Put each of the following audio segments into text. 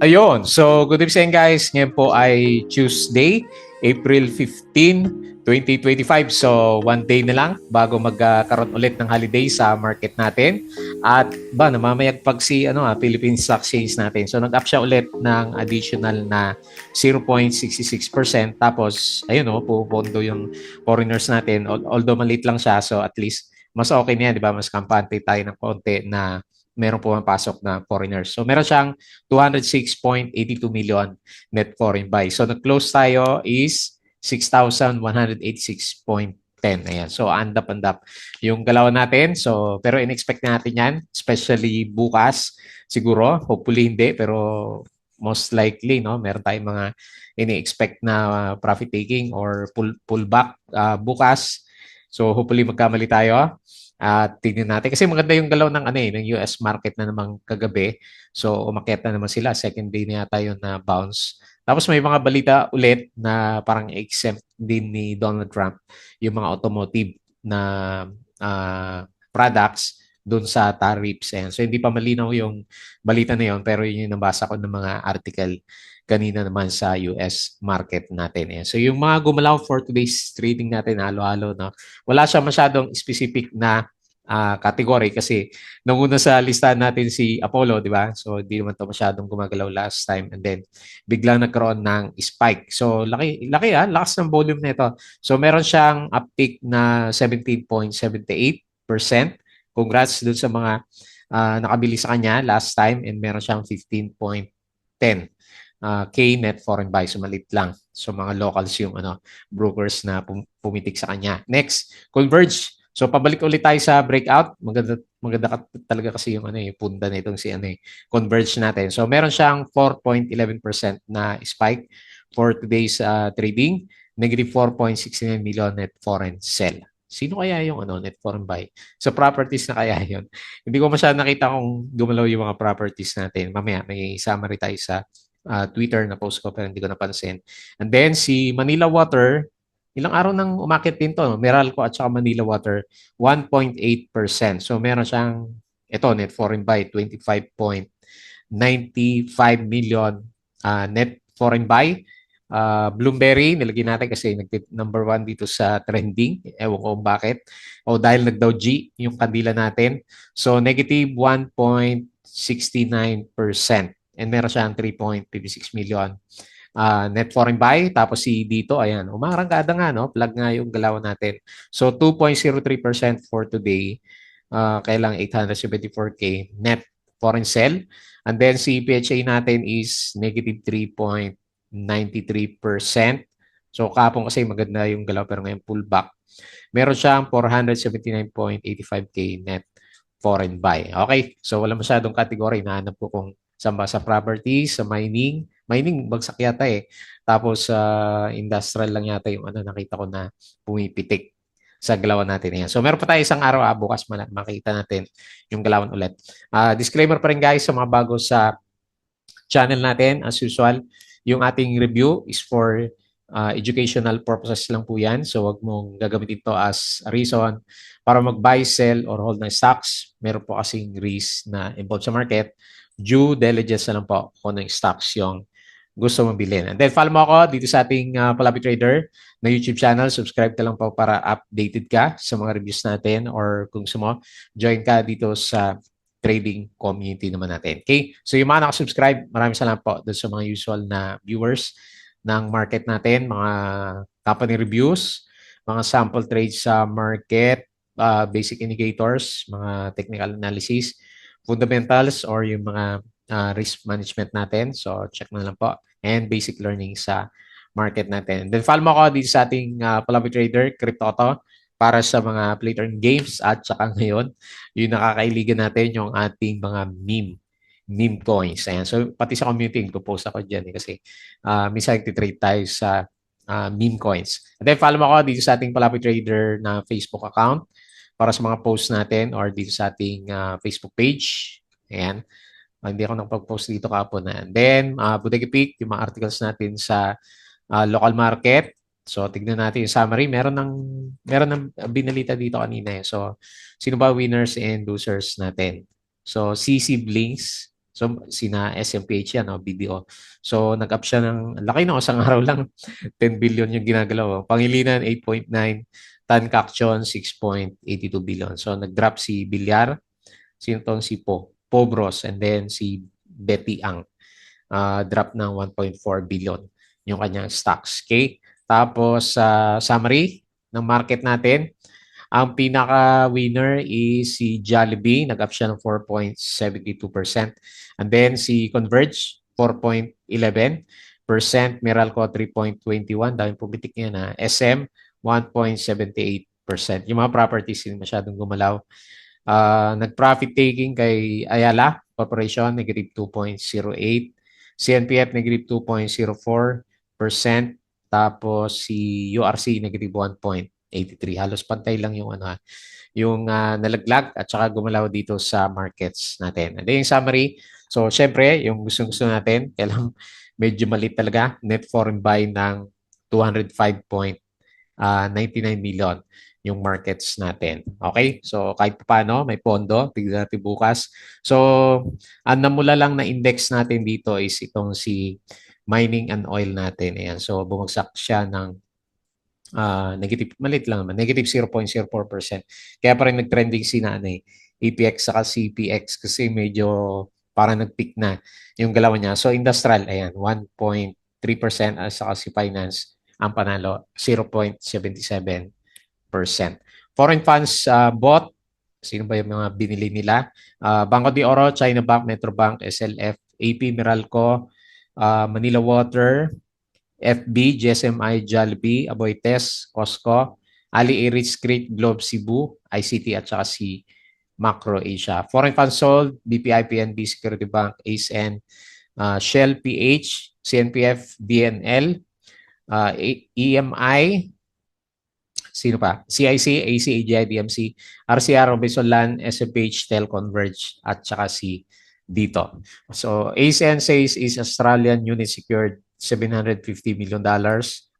Ayun. So, good evening guys. Ngayon po ay Tuesday, April 15, 2025. So, one day na lang bago magkaroon ulit ng holiday sa market natin. At namamayagpag si Philippine Stock Exchange natin. So, nag-up siya ulit ng additional na 0.66%. Tapos, ayun pupondo yung foreigners natin. Although maliit lang siya, so at least mas okay na yan, di ba? Mas kampante tayo ng konti na meron pumapasok na foreigners. So, meron siyang 206.82 million net foreign buy. So, nag-close tayo is 6,186.10. Ayan. So, andap-andap yung galaw natin. So, pero in-expect natin yan, especially bukas. Siguro, hopefully hindi, pero most likely, no, meron tayong mga ini-expect na profit taking or pullback bukas. So, hopefully magkamali tayo. At tingnan natin kasi maganda yung galaw ng ng US market na namang kagabi. So umakyat na naman sila, second day na yata yun na bounce. Tapos may mga balita ulit na parang exempt din ni Donald Trump yung mga automotive na products doon sa tariffs. Ayan. So hindi pa malinaw yung balita na yun pero yun yung nabasa ko ng mga article kanina naman sa US market natin. Ayan. So yung mga gumalaw for today's trading natin, halo-halo, no? Wala siya masyadong specific na category kasi nung una sa listahan natin si Apollo, di ba? So hindi naman to masyadong gumagalaw last time and then biglang nagkaroon ng spike. So lakas ng volume nito. So meron siyang uptick na 17.78%. Congrats dun sa mga nakabili sa kanya last time and meron siyang 15.10 K net foreign buy. So malit lang. So mga locals yung brokers na pumitik sa kanya. Next, Converge. So pabalik ulit tayo sa breakout. Maganda talaga kasi yung yung punta nitong si Converge natin. So meron siyang 4.11% na spike for today's trading. Negative 4.69 million net foreign sell. Sino kaya yung net foreign buy? So properties na kaya yun. Hindi ko masyadong nakita kung gumalaw yung mga properties natin. Mamaya may summary tayo sa Twitter na post ko pero hindi ko napansin. And then si Manila Water, ilang araw nang umakit din to, no? Meralco at saka Manila Water, 1.8%. So meron siyang, ito, net foreign buy, 25.95 million net foreign buy. Bloomberry, nilagyan natin kasi number 1 dito sa trending. Ewan ko bakit. O dahil nag-Dow G yung kandila natin. So negative 1.69%. And meron siyang 3.56 million net foreign buy. Tapos si dito, ayan, umarangkada nga, no? Plug nga yung galaw natin. So 2.03% for today. Kailang 874K net foreign sell. And then si PHA natin is negative 3.93%. So kapon kasi maganda yung galaw pero ngayon pullback. Meron siyang 479.85K net foreign buy. Okay, so wala masyadong category. Nahanap ko kung saan ba, sa properties, sa mining. Mining, bagsak yata eh. Tapos sa industrial lang yata yung nakita ko na pumipitik sa galawan natin. Yan. So meron pa tayo isang araw, bukas makita natin yung galawan ulit. Disclaimer pa rin guys sa mga bago sa channel natin. As usual, yung ating review is for educational purposes lang po yan. So wag mong gagamitin to as a reason para mag-buy, sell, or hold ng stocks. Meron po kasing risk na involved sa market. Due diligence na lang po kung ng stocks yung gusto mong bilhin. And then follow mo ako dito sa ating Palabi Trader na YouTube channel. Subscribe ka lang po para updated ka sa mga reviews natin or kung gusto mo, join ka dito sa trading community naman natin. Okay? So yung mga nakasubscribe, maraming salamat po doon sa mga usual na viewers ng market natin, mga company reviews, mga sample trades sa market, basic indicators, mga technical analysis, fundamentals, or yung mga risk management natin. So check na lang po. And basic learning sa market natin. Then follow mo ako dito sa ating Palabi Trader, Crypto to, para sa mga play turn games at saka ngayon, yung nakakailigan natin yung ating mga meme coins. Ayan. So, pati sa community, post ako dyan kasi minsan nagtitrade tayo sa meme coins. And then, follow mo ako dito sa ating Palapi Trader na Facebook account para sa mga posts natin or dito sa ating Facebook page. Ayan. Hindi ako nakapag-post dito kapon na. And then, Bodega Peak, yung mga articles natin sa local market. So, tignan natin yung summary. Meron ng binalita dito kanina. So, sino ba winners and losers natin? So, CC Blinks. So, sina SMPH yan, BDO. So, nag-up siya ng, laki no, isang araw lang, 10 billion yung ginagalaw. Pangilinan, 8.9. Tankaktion, 6.82 billion. So, nag-drop si Bilyar, sino tong si Pobros, and then si Betty Ang. Drop ng 1.4 billion yung kanyang stocks. Okay? Tapos, sa summary ng market natin, ang pinaka-winner is si Jollibee, nag-up siya ng 4.72%. And then si Converge, 4.11%. Meralco, 3.21%. Daming pumitik niya na. SM, 1.78%. Yung mga properties hindi masyadong gumalaw. Nag-profit taking kay Ayala Corporation, negative 2.08. CNPF, negative 2.04%. Tapos si URC, negative 1.83. Halos pantay lang yung yung nalaglag at saka gumalaw dito sa markets natin. And then yung summary, so syempre, yung gusto natin, kailang medyo maliit talaga, net foreign buy ng 205.99 million yung markets natin. Okay? So kahit paano, may pondo, tignan natin bukas. So ang namula lang na index natin dito is itong si mining and oil natin. Ayan. So bumagsak siya ng negative, maliit lang naman, negative 0.04%. Kaya pa rin nag-trending si APX saka CPX kasi medyo parang nag-peak na yung galaw niya. So industrial, ayan, 1.3% at saka si finance ang panalo, 0.77%. Foreign funds bought, sino ba yung mga binili nila? Banco de Oro, China Bank, Metrobank, SLF, AP Meralco, Manila Water, FB, GSMI, Jollibee, Aboitiz, Costco, Ali Iris, Creek, Globe, Cebu, ICT at saka si Macro Asia. Foreign funds sold, BPI, PNB, Security Bank, ACN, Shell, PH, CNPF, DNL, EMI, sino pa? CIC, AC, AGI, DMC, RCR, Robinson Land, SMPH, Telconverge, at saka si dito. So, ACN says is Australian unit secured $750 million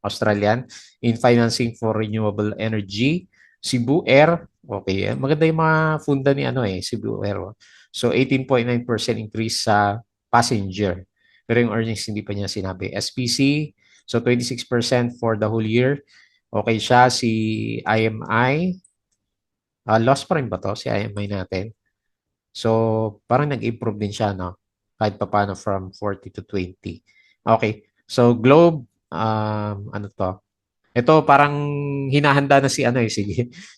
Australian in financing for renewable energy. Cebu Air, okay, maganda yung mga funda ni Cebu Air. So, 18.9% increase sa passenger. Pero yung earnings hindi pa niya sinabi. SPC, so 26% for the whole year. Okay siya, si IMI. Loss pa rin ba to si IMI natin? So, parang nag-improve din siya, no? Kahit pa paano from 40 to 20. Okay. So, Globe, ano to? Ito parang hinahanda na si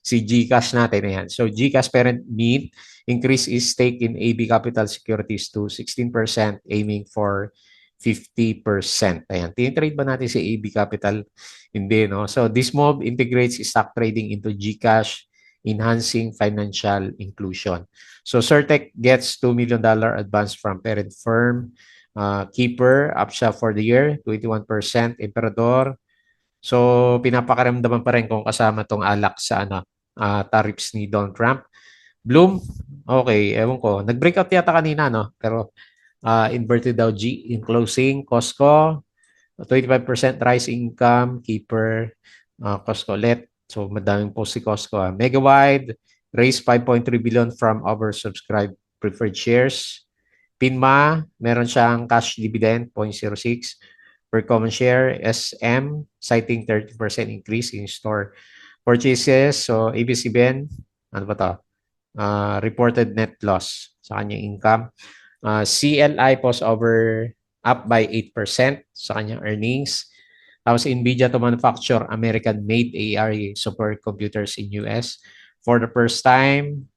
GCash natin ayan. So GCash parent Mint increase its stake in AB Capital Securities to 16%, aiming for 50%. Ayan. Tinitrade ba natin si AB Capital? Hindi, no? So this move integrates stock trading into GCash, enhancing financial inclusion. So Certec gets $2 million advance from parent firm. Keeper, up siya for the year, 21%. Emperador, so, pinapakaramdaman pa rin kung kasama tong alak sa tariffs ni Donald Trump. Bloom, okay, ewan ko. Nag-breakout yata kanina, no? Pero inverted daw G in closing. Costco, 25% rise income. Keeper, Costco ulit. So, madaming post si Costco. Megawide, raised 5.3 billion from oversubscribed preferred shares. Pinma, meron siyang cash dividend, 0.06 per common share. SM, citing 30% increase in store purchases. So, ABCBN, ano ba to? Reported net loss sa kanyang income. CLI post over up by 8% sa kanyang earnings. Tapos NVIDIA to manufacture American-made AI supercomputers in US for the first time.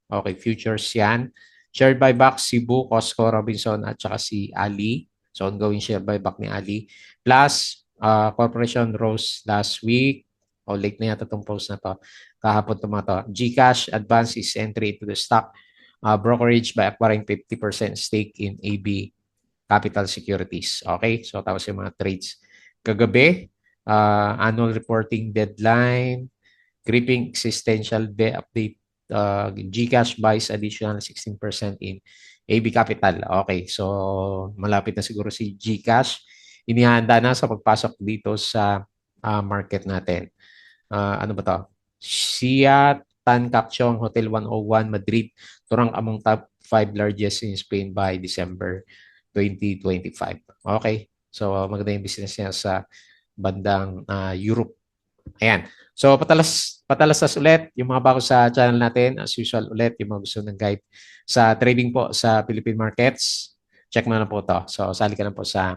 Okay, futures yan. Share buyback, Cebu, Costco, Robinson, at saka si Ali. So, ongoing share buyback ni Ali. Plus, corporation rose last week. O, late na yata itong post na to. Kahapon tumato. GCash advances entry into the stock brokerage by acquiring 50% stake in AB Capital Securities. Okay? So, tapos yung mga trades. Kagabi, annual reporting deadline, gripping existential update, GCash buys additional 16% in AB Capital. Okay, so malapit na siguro si GCash. Inihanda na sa pagpasok dito sa market natin. Ano ba to? Sia Tan Kakchong Hotel 101 Madrid, turang among top 5 largest in Spain by December 2025. Okay. So, maganda yung business niya sa bandang Europe. Ayan. So, patalastas ulit yung mga bago sa channel natin. As usual ulit, yung mga gusto ng guide sa trading po sa Philippine markets. Check mo na po to. So, sali ka na po sa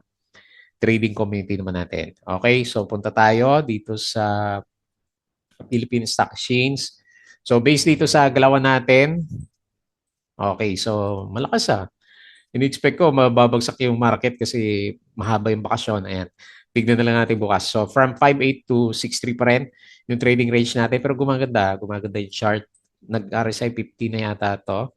trading community naman natin. Okay, so punta tayo dito sa Philippine Stock Exchange. So, based dito sa galawan natin, okay, so malakas in-expect ko mababagsak yung market kasi mahaba yung bakasyon. Ayan. Tignan na lang natin bukas. So from 5.8 to 6.3 pa rin yung trading range natin. Pero gumaganda. Gumaganda yung chart. Nag-RSI 50 na yata to.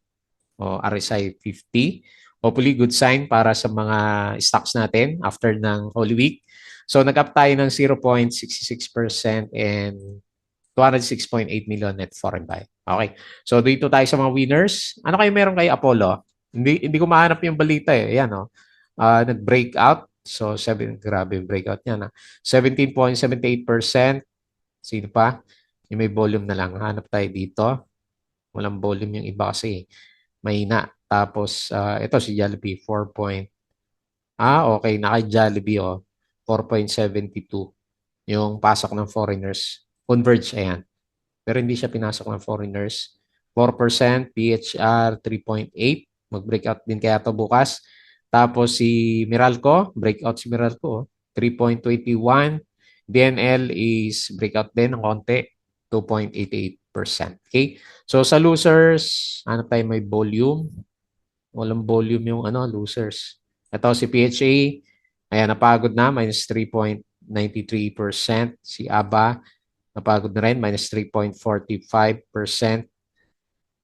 O RSI 50. Hopefully good sign para sa mga stocks natin after ng Holy Week. So nag-up tayo ng 0.66% and 206.8 million net foreign buy. Okay. So dito tayo sa mga winners. Ano kayo meron kay Apollo? Hindi ko mahanap yung balita eh. Ayan oh. Nag-breakout. So grabe yung breakout niya na. 17.78%. Sino pa? Yung may volume na lang. Hanap tayo dito. Walang volume yung iba kasi mahina. Tapos ito si Jollibee 4. Okay, naka Jollibee 4.72 yung pasok ng foreigners. Converge, ayan. Pero hindi siya pinasok ng foreigners. 4%, PHR 3.8. Mag-breakout din kaya to bukas. Tapos si Meralco, breakout si Meralco, 3.21. DNL is breakout din ng konti, 2.88%. Okay? So sa losers, ano tayo may volume? Walang volume yung losers. Ito si PHA, ayan, napagod na, minus 3.93%. Si ABA, napagod na rin, minus 3.45%.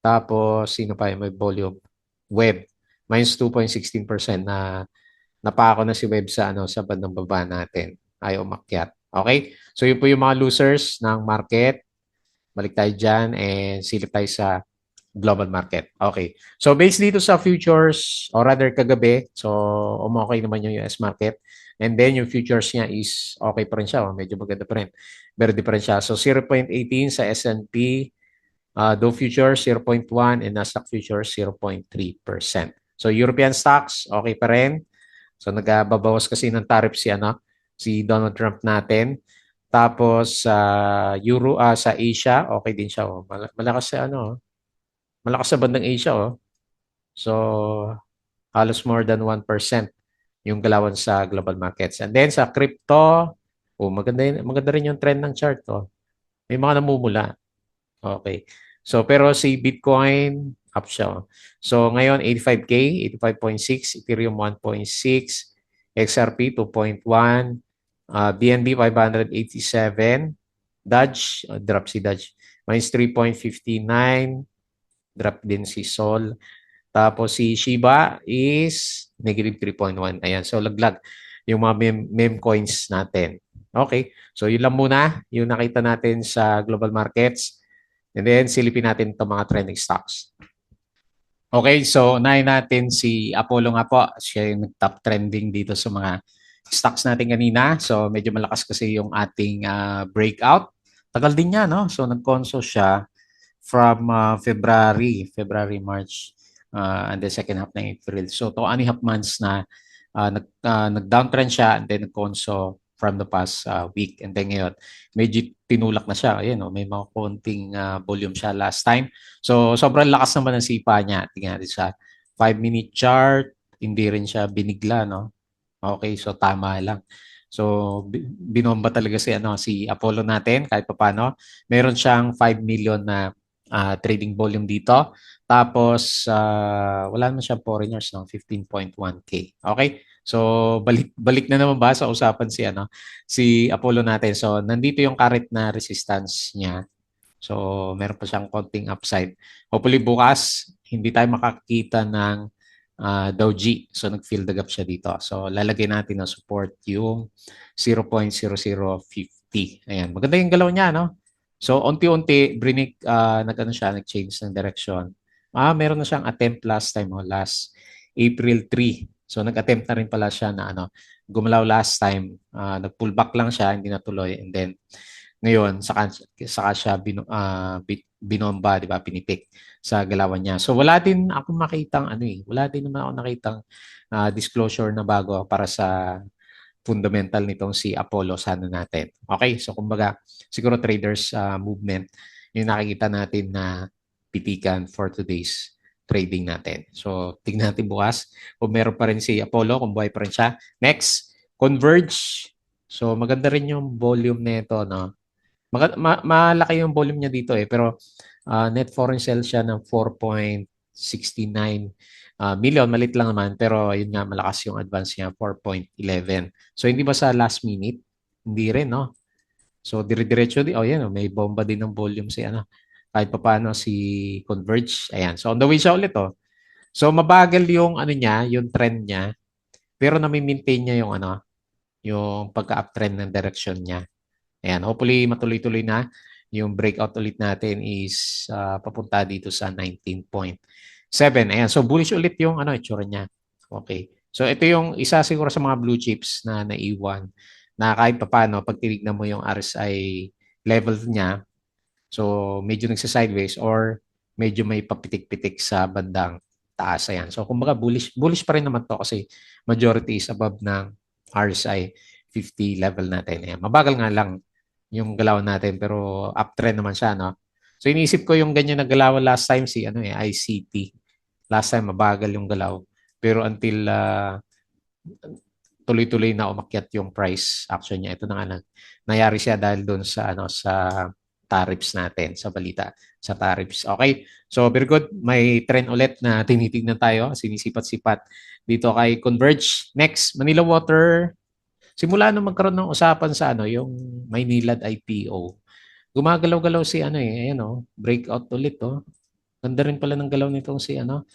Tapos, sino pa yung may volume? Web, minus 2.16% na napako na si Web sa bandang baba natin. Ayaw umakyat. Okay? So, yun po yung mga losers ng market. Balik tayo dyan and silip tayo sa global market. Okay. So, based dito sa futures, or rather kagabi, so, umokay naman yung US market. And then, yung futures niya is okay pa rin siya. Medyo maganda pa rin. Pero di pa rin siya. So, 0.18 sa S&P, Dow Futures 0.1 and Nasdaq Futures 0.3%. So, European stocks, okay pa rin. So, nagbabawas kasi ng tariff si Donald Trump natin. Tapos, sa Asia, okay din siya. Malakas sa malakas sa bandang Asia. So, halos more than 1% yung galawan sa global markets. And then sa crypto, maganda rin yung trend ng chart. May mga namumula. Okay. So, pero si Bitcoin, up siya. So, ngayon, 85K, 85.6, Ethereum 1.6, XRP 2.1, BNB 587, Dodge, drop si Dodge, minus 3.59, drop din si Sol. Tapos si Shiba is negative 3.1. Ayan, so laglag yung mga meme coins natin. Okay, so yun lang muna yung nakita natin sa global markets. And then silipin natin itong mga trending stocks. Okay, so unahin natin si Apollo nga po. Siya yung top trending dito sa mga stocks natin kanina. So medyo malakas kasi yung ating breakout. Tagal din niya, no? So nag-conso siya from February, March, and the second half ng April. So to 6.5 months na nag-downtrend siya and then nag-conso from the past week. And then ngayon, medyo tinulak na siya. Ayan, may mga konting volume siya last time. So, sobrang lakas naman ng sipa niya. Tingnan natin sa 5-minute chart. Hindi rin siya binigla, no? Okay, so tama lang. So, binomba talaga si Apollo natin kahit paano. Meron siyang 5 million na trading volume dito. Tapos, wala naman siyang foreigners, no? 15.1K. Okay? So, balik na naman ba sa usapan si Apollo natin. So, nandito yung current na resistance niya. So, meron pa siyang konting upside. Hopefully bukas, hindi tayo makakita ng Dow G. So, nag-fill the gap siya dito. So, lalagay natin na support yung 0.0050. Ayan. Maganda yung galaw niya, no? So, unti-unti, nag-change ng direction. Meron na siyang attempt last time, last April 3. So, nag-attempt na rin pala siya na gumalaw last time. Nag-pull back lang siya, hindi natuloy. And then, Ngayon, saka siya binomba, di ba, pinipik sa galawan niya. So wala din ako makitang ano eh, wala din naman ako nakitang disclosure na bago para sa fundamental nitong si Apollo sana natin. Okay, so kumbaga siguro traders movement yung nakikita natin na pitikan for today's trading natin. So tignan natin bukas kung meron pa rin si Apollo, kung buhay pa rin siya. Next, Converge. So maganda rin yung volume nito, no? Malaki yung volume niya dito eh, pero net foreign sales siya ng 4.69 million, malit lang naman, pero yun nga, malakas yung advance niya, 4.11. So, hindi ba sa last minute? Hindi rin, no? So, dire-diretso din. Oh, yan, oh, may bomba din ng volume si, ano, kahit pa paano si Converge. Ayan. So, on the way siya ulit, oh. So, mabagal yung, ano niya, yung trend niya, pero nami-maintain niya yung, ano, yung pagka-uptrend ng direction niya. Ayan, hopefully matuloy-tuloy na. Yung breakout ulit natin is papunta dito sa 19.7. Ayan, so bullish ulit yung ano, itsura niya. Okay. So ito yung isa siguro sa mga blue chips na naiwan na kahit papaano, pag tinignan mo yung RSI level niya, so medyo nagsa-sideways or medyo may papitik-pitik sa bandang taas. Ayan. So kumbaga bullish pa rin naman to kasi majority is above ng RSI 50 level natin. Ayan. Mabagal nga lang yung galaw natin pero uptrend naman siya, no? So iniisip ko yung ganyan na galaw last time si ano eh ICT. Last time mabagal yung galaw pero until tuloy-tuloy na umakyat yung price action niya. Ito na nga nangyari siya dahil doon sa ano sa tariffs natin sa balita sa tariffs. Okay? So very good. May trend ulit na tinitingnan tayo, sinisipat-sipat dito kay Converge. Next, Manila Water. Simula nung magkaroon ng usapan sa ano, yung Maynilad IPO, gumagalaw-galaw si ano eh, ayan oh, breakout ulit oh. Ganda rin pala ng galaw nitong si ano,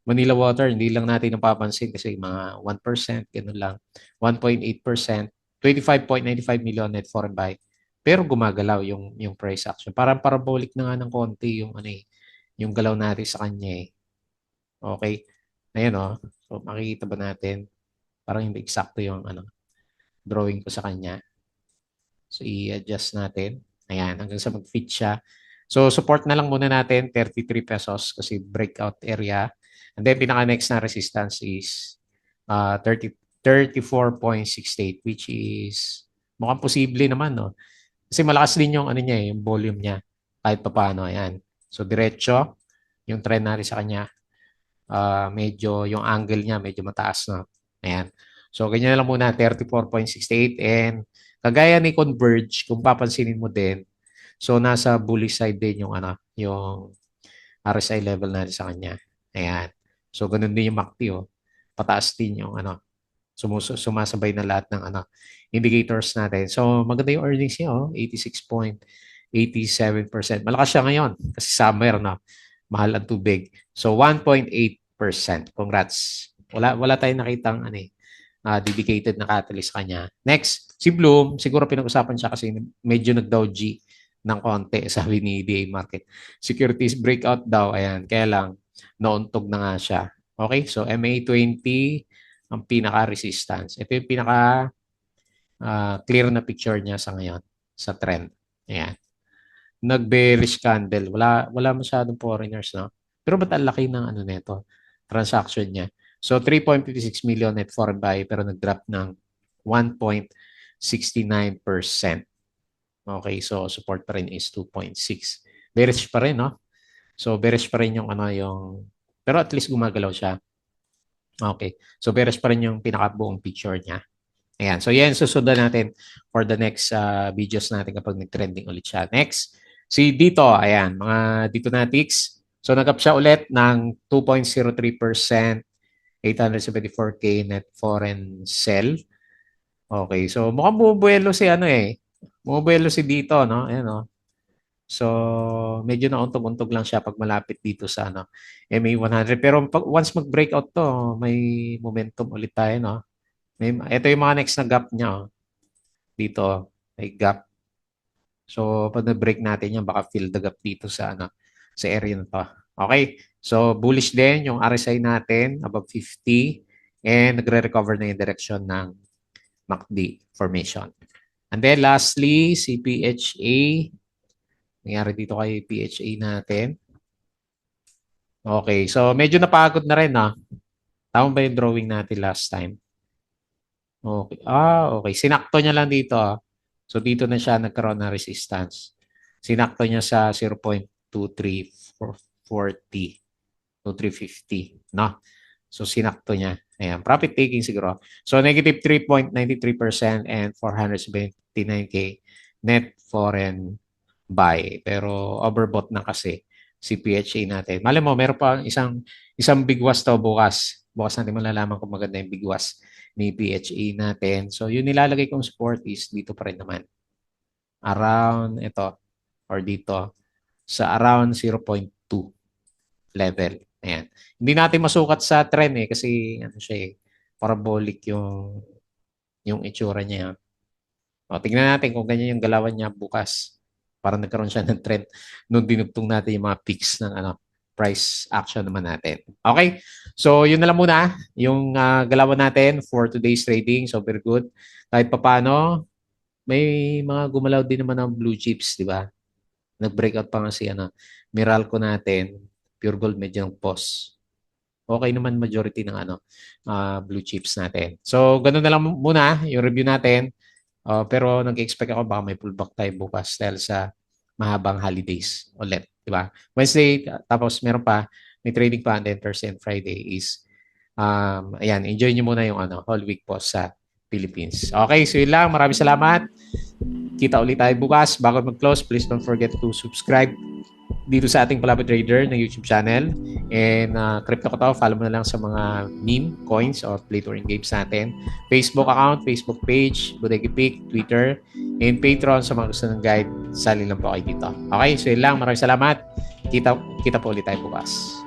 Manila Water, hindi lang natin napapansin kasi mga 1%, ganun lang. 1.8%, 25.95 million net foreign buy. Pero gumagalaw yung price action. Parang parabolic na nga ng konti yung ano eh, yung galaw natin sa kanya eh. Okay? Ayan oh. So makikita ba natin? Parang hindi eksakto yung ano, drawing ko sa kanya. So i-adjust natin. Ayan, hanggang sa mag-fit siya. So support na lang muna natin, 33 pesos kasi breakout area. And then pinaka-next na resistance is 34.68 which is mukhang posible naman, no? Kasi malakas din yung ano niya, yung volume niya kahit papaano. Ayan. So diretso yung trend natin sa kanya. Medyo yung angle niya medyo mataas, no? Ayan. So ganyan na lang muna, 34.68 and kagaya ni Converge, kung papansinin mo din, so nasa bullish side din yung ano, yung RSI level natin sa kanya. Ayan. So ganun din yung MACD, oh. Pataas din yung ano, sumasabay na lahat ng ano indicators natin. So maganda yung earnings niya, oh, 86.87%. Malakas siya ngayon kasi summer na. Mahal ang tubig. So 1.8%. Congrats. Wala tayong nakitang ano eh, dedicated na catalyst kanya. Next, si Bloom, siguro pinag-usapan siya kasi medyo nag-Dow G ng konti, sabi ni DA Market. Securities breakout daw, ayan. Kaya lang, nauntog na nga siya. Okay, so MA20, ang pinaka-resistance. Ito yung pinaka clear na picture niya sa ngayon, sa trend. Ayan. Nag-bearish candle. Wala masyadong foreigners, no? Pero ba't ang laki ng ano nito? Transaction niya. So 3.56 million net foreign buy pero nag-drop ng 1.69%. Okay, so support pa rin is 2.6. Bearish pa rin, no? So bearish pa rin yung ano yung pero at least gumagalaw siya. Okay. So bearish pa rin yung pinakabuong picture niya. Ayan. So yan, susundan natin for the next videos natin kapag nag-trending ulit siya. Next, si Dito. Ayan, mga Dito Natics. So nag-up siya ulit ng 2.03%, 874K net foreign sell. Okay, so mukhang bumubuelo si ano eh. Bumubuelo si Dito, no? Ayan, no? So, medyo nauntog-untog lang siya pag malapit dito sa ano, MA100. Pero pag, once mag-breakout to, may momentum ulit tayo, no? Ito yung mga next na gap niya. Oh. Dito, may gap. So, pag na-break natin yan, baka fill the gap dito sa, ano, sa area na to. Okay? So, bullish din yung RSI natin, above 50. And nagre-recover na yung direction ng MACD formation. And then lastly, si PHA. Nangyari dito kay PHA natin. Okay, so medyo napagod na rin, ah. Tama ba yung drawing natin last time? Okay. Okay. Sinakto niya lang dito, ah. So dito na siya nagkaroon ng resistance. Sinakto niya sa 0.23440 to 350, no? So sinakto niya. Ayan, profit taking siguro. So negative 3.93% and 479K net foreign buy. Pero overbought na kasi si PHA natin. Malam mo, meron pa isang bigwas to bukas. Bukas natin malalaman kung maganda yung bigwas ni PHA natin. So yung nilalagay kong support is dito pa rin naman. Around ito or dito sa around 0.2 level. Ayan. Hindi natin masukat sa trend kasi ano siya parabolic yung itsura niya. O, tingnan natin kung ganyan yung galawan niya bukas. Para nagkaroon siya ng trend nung dinugtong natin yung mga peaks ng price action naman natin. Okay? So, yun na lang muna yung galawan natin for today's trading. So, very good. Kahit papano, may mga gumalaw din naman ng blue chips, di ba? Nag-breakout pa nga si Meralco natin, Pure Gold medyo ng pause. Okay naman majority ng blue chips natin. So, ganun na lang muna yung review natin. Pero nag-expect ako baka may pullback tayo bukas dahil sa mahabang holidays ulit. Diba? Wednesday, tapos meron pa, may trading pa, and then Thursday and Friday is, ayan, enjoy nyo muna yung whole week po sa Philippines. Okay, so yun lang. Maraming salamat. Kita ulit tayo bukas. Bago mag-close, please don't forget to subscribe dito sa ating Palabra Trader na YouTube channel. And crypto ko to, follow mo na lang sa mga meme, coins, or play to earn games natin. Facebook account, Facebook page, Bodega Pic, Twitter, and Patreon sa mga gusto ng guide. Sali lang po kayo dito. Okay, so yun lang. Maraming salamat. Kita po ulit tayo bukas.